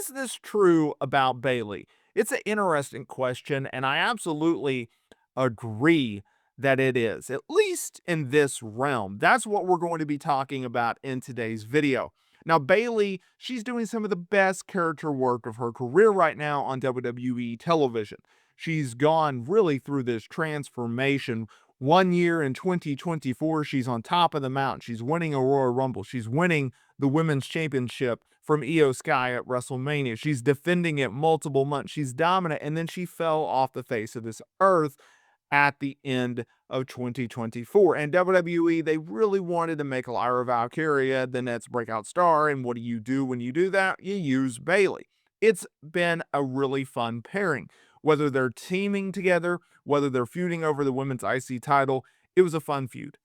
is this true about Bayley? It's an interesting question, and I absolutely agree that it is, at least in this realm. That's what we're going to be talking about in today's video. Now, Bayley, she's doing some of the best character work of her career right now on WWE television. She's gone really through this transformation. One year in 2024, she's on top of the mountain. She's winning a Royal Rumble. She's winning the Women's Championship from Io Sky at WrestleMania. She's defending it multiple months. She's dominant, and then she fell off the face of this earth at the end of 2024. And WWE, they really wanted to make Lyra Valkyria the next breakout star. And what do you do when you do that? You use Bayley. It's been a really fun pairing. Whether they're teaming together, whether they're feuding over the women's IC title, it was a fun feud.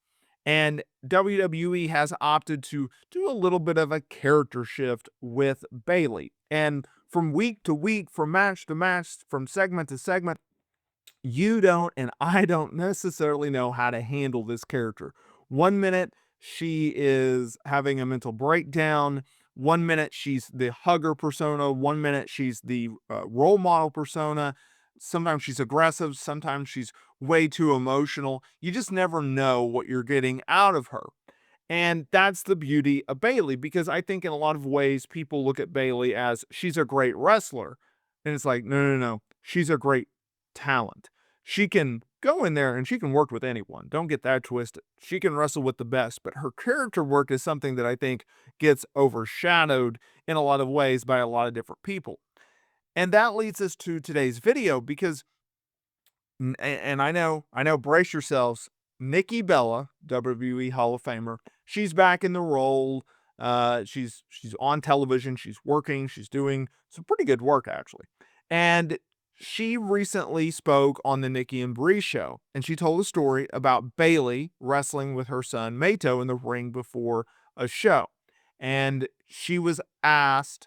And WWE has opted to do a little bit of a character shift with Bayley. And from week to week, from match to match, from segment to segment, you don't and I don't necessarily know how to handle this character. One minute she is having a mental breakdown. One minute she's the hugger persona. One minute she's the role model persona. Sometimes she's aggressive. Sometimes she's way too emotional. You just never know what you're getting out of her. And that's the beauty of Bayley, because I think in a lot of ways people look at Bayley as she's a great wrestler. And it's like, no, no, no. She's a great talent. She can go in there and she can work with anyone. Don't get that twisted. She can wrestle with the best, but her character work is something that I think gets overshadowed in a lot of ways by a lot of different people. And that leads us to today's video because, and I know, brace yourselves, Nikki Bella, WWE Hall of Famer, she's back in the role. She's on television. She's working. She's doing some pretty good work, actually. And she recently spoke on the Nikki and Brie Show, and she told a story about Bayley wrestling with her son Matteo in the ring before a show. And she was asked,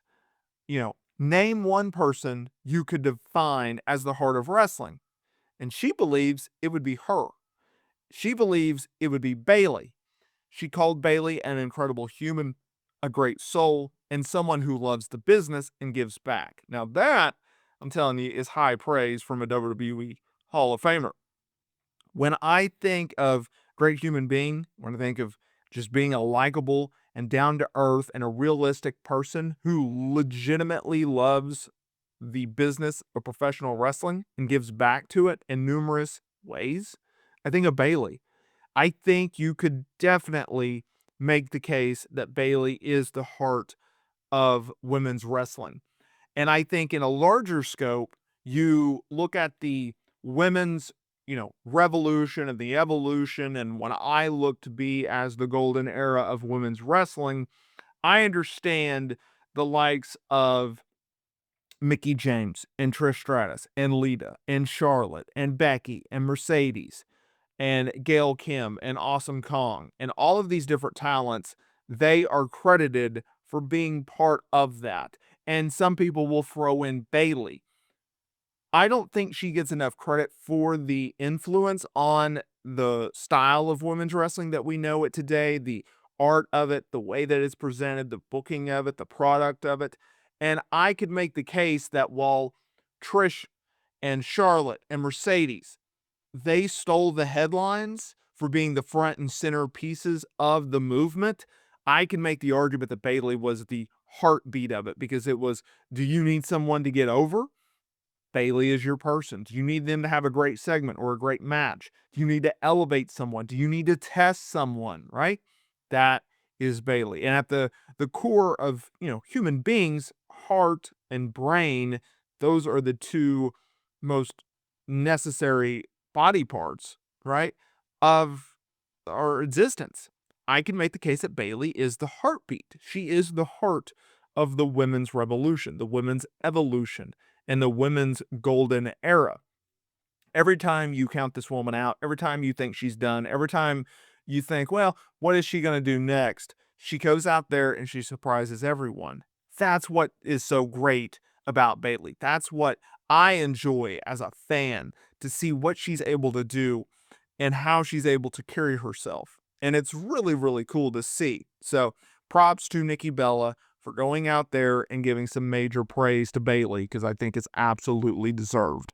name one person you could define as the heart of wrestling. And she believes it would be her. She believes it would be Bayley. She called Bayley an incredible human, a great soul, and someone who loves the business and gives back. Now that, I'm telling you, is high praise from a WWE Hall of Famer. When I think of great human being, when I think of just being a likable and down to earth and a realistic person who legitimately loves the business of professional wrestling and gives back to it in numerous ways, I think of Bayley. I think you could definitely make the case that Bayley is the heart of women's wrestling. And I think in a larger scope, you look at the women's, revolution and the evolution. And when I look to be as the golden era of women's wrestling, I understand the likes of Mickie James and Trish Stratus and Lita and Charlotte and Becky and Mercedes and Gail Kim and Awesome Kong and all of these different talents. They are credited for being part of that. And some people will throw in Bayley. I don't think she gets enough credit for the influence on the style of women's wrestling that we know it today, the art of it, the way that it's presented, the booking of it, the product of it. And I could make the case that while Trish and Charlotte and Mercedes, they stole the headlines for being the front and center pieces of the movement, I can make the argument that Bayley was the heartbeat of it, because it was, do you need someone to get over? Bayley is your person. Do you need them to have a great segment or a great match? Do you need to elevate someone? Do you need to test someone, right? That is Bayley. And at the core of, human beings, heart and brain, those are the two most necessary body parts, right, of our existence. I can make the case that Bayley is the heartbeat. She is the heart of the women's revolution, the women's evolution, and the women's golden era. Every time you count this woman out, every time you think she's done, every time you think, well, what is she going to do next? She goes out there and she surprises everyone. That's what is so great about Bayley. That's what I enjoy as a fan, to see what she's able to do and how she's able to carry herself. And it's really, really cool to see. So props to Nikki Bella for going out there and giving some major praise to Bayley because I think it's absolutely deserved.